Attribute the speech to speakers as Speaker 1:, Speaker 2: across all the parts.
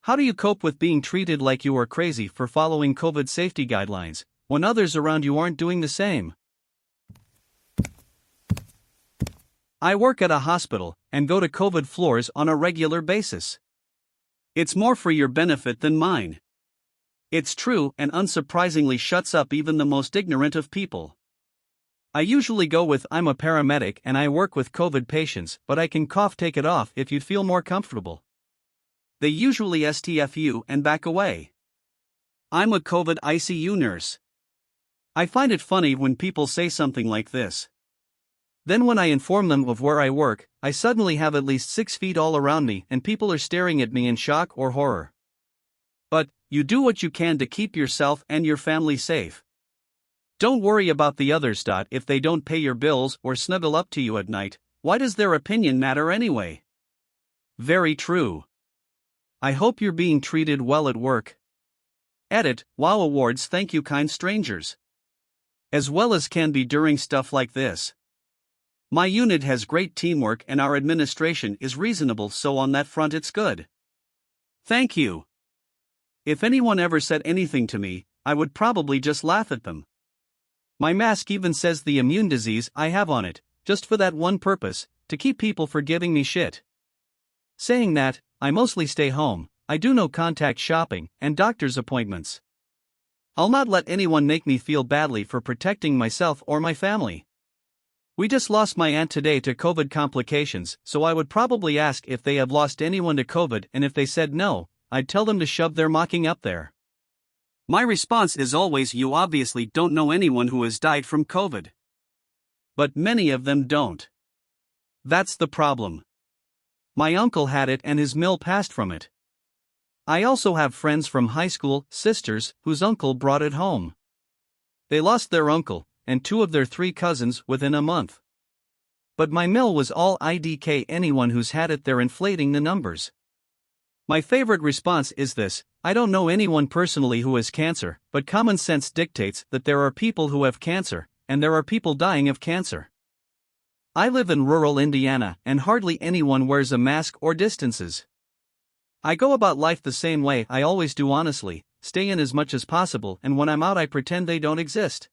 Speaker 1: How do you cope with being treated like you are crazy for following COVID safety guidelines, when others around you aren't doing the same? I work at a hospital and go to COVID floors on a regular basis. It's more for your benefit than mine. It's true and unsurprisingly shuts up even the most ignorant of people. I usually go with I'm a paramedic and I work with COVID patients, but I can cough, take it off if you'd feel more comfortable. They usually STFU and back away. I'm a COVID ICU nurse. I find it funny when people say something like this. Then when I inform them of where I work, I suddenly have at least 6 feet all around me and people are staring at me in shock or horror. But, you do what you can to keep yourself and your family safe. Don't worry about the others. If they don't pay your bills or snuggle up to you at night, why does their opinion matter anyway? Very true. I hope you're being treated well at work. Edit, wow awards, thank you kind strangers. As well as can be during stuff like this. My unit has great teamwork and our administration is reasonable, so on that front it's good. Thank you. If anyone ever said anything to me, I would probably just laugh at them. My mask even says the immune disease I have on it, just for that one purpose, to keep people from giving me shit. Saying that, I mostly stay home, I do no contact shopping and doctor's appointments. I'll not let anyone make me feel badly for protecting myself or my family. We just lost my aunt today to COVID complications, so I would probably ask if they have lost anyone to COVID, and if they said no, I'd tell them to shove their mocking up there. My response is always, you obviously don't know anyone who has died from COVID. But many of them don't. That's the problem. My uncle had it and his mill passed from it. I also have friends from high school, sisters, whose uncle brought it home. They lost their uncle and 2 of their 3 cousins within a month. But my mill was all IDK. Anyone who's had it, they're inflating the numbers. My favorite response is this: I don't know anyone personally who has cancer, but common sense dictates that there are people who have cancer, and there are people dying of cancer. I live in rural Indiana, and hardly anyone wears a mask or distances. I go about life the same way I always do, honestly, stay in as much as possible, and when I'm out I pretend they don't exist.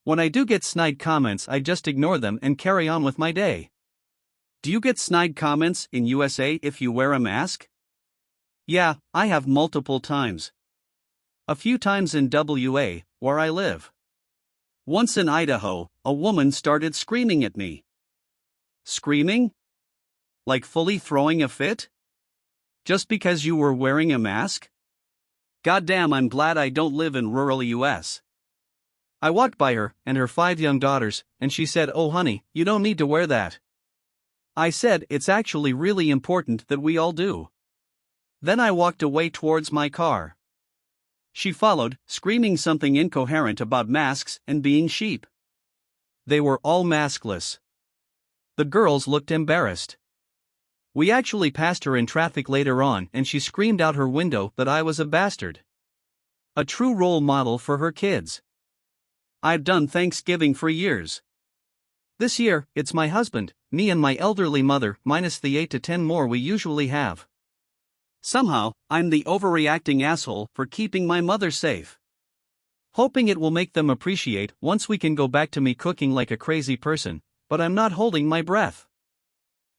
Speaker 1: When I do get snide comments, I just ignore them and carry on with my day. Do you get snide comments in USA if you wear a mask? Yeah, I have multiple times. A few times in WA, where I live. Once in Idaho, a woman started screaming at me. Screaming? Like fully throwing a fit? Just because you were wearing a mask? Goddamn, I'm glad I don't live in rural US. I walked by her and her 5 young daughters, and she said, "Oh honey, you don't need to wear that." I said, "It's actually really important that we all do." Then I walked away towards my car. She followed, screaming something incoherent about masks and being sheep. They were all maskless. The girls looked embarrassed. We actually passed her in traffic later on, and she screamed out her window that I was a bastard. A true role model for her kids. I've done Thanksgiving for years. This year, it's my husband, me and my elderly mother, minus the 8 to 10 more we usually have. Somehow, I'm the overreacting asshole for keeping my mother safe. Hoping it will make them appreciate once we can go back to me cooking like a crazy person, but I'm not holding my breath.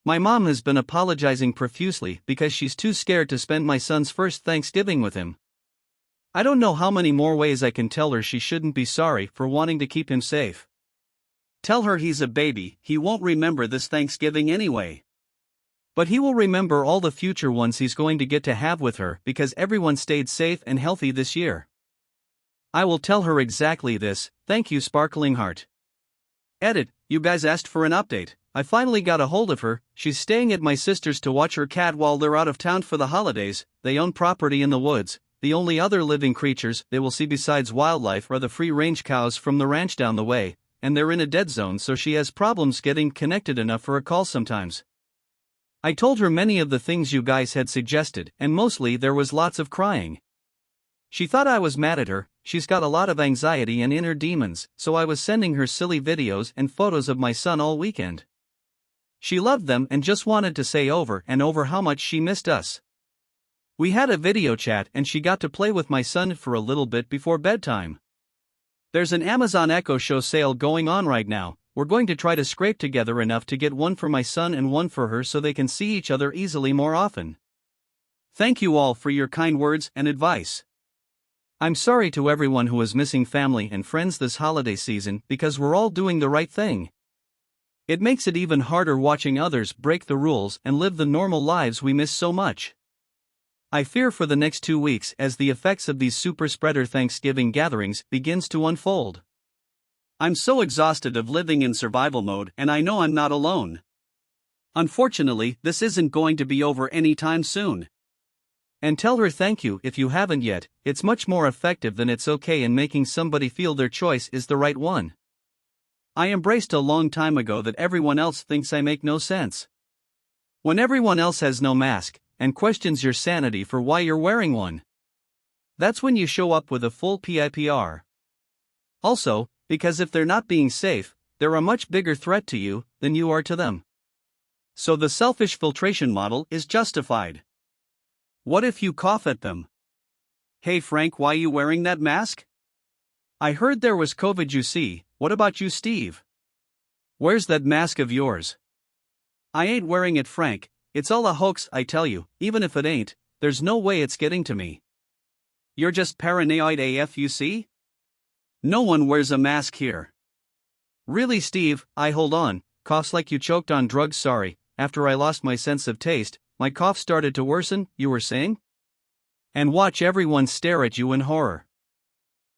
Speaker 1: My mom has been apologizing profusely because she's too scared to spend my son's first Thanksgiving with him. I don't know how many more ways I can tell her she shouldn't be sorry for wanting to keep him safe. Tell her he's a baby, he won't remember this Thanksgiving anyway. But he will remember all the future ones he's going to get to have with her because everyone stayed safe and healthy this year. I will tell her exactly this. Thank you, Sparkling Heart. Edit, you guys asked for an update. I finally got a hold of her. She's staying at my sister's to watch her cat while they're out of town for the holidays. They own property in the woods. The only other living creatures they will see besides wildlife are the free-range cows from the ranch down the way, and they're in a dead zone, so she has problems getting connected enough for a call sometimes. I told her many of the things you guys had suggested, and mostly there was lots of crying. She thought I was mad at her. She's got a lot of anxiety and inner demons, so I was sending her silly videos and photos of my son all weekend. She loved them and just wanted to say over and over how much she missed us. We had a video chat and she got to play with my son for a little bit before bedtime. There's an Amazon Echo Show sale going on right now. We're going to try to scrape together enough to get one for my son and one for her so they can see each other easily more often. Thank you all for your kind words and advice. I'm sorry to everyone who is missing family and friends this holiday season because we're all doing the right thing. It makes it even harder watching others break the rules and live the normal lives we miss so much. I fear for the next 2 weeks as the effects of these super spreader Thanksgiving gatherings begins to unfold. I'm so exhausted of living in survival mode and I know I'm not alone. Unfortunately, this isn't going to be over anytime soon. And tell her thank you if you haven't yet. It's much more effective than it's okay in making somebody feel their choice is the right one. I embraced a long time ago that everyone else thinks I make no sense. When everyone else has no mask, and questions your sanity for why you're wearing one. That's when you show up with a full PIPR. Also, because if they're not being safe, they're a much bigger threat to you than you are to them. So the selfish filtration model is justified. What if you cough at them? Hey Frank, why you wearing that mask? I heard there was COVID you see, what about you Steve? Where's that mask of yours? I ain't wearing it Frank. It's all a hoax, I tell you, even if it ain't, there's no way it's getting to me. You're just paranoid AF, you see? No one wears a mask here. Really, Steve, hold on, coughs like you choked on drugs, sorry, after I lost my sense of taste, my cough started to worsen, you were saying? And watch everyone stare at you in horror.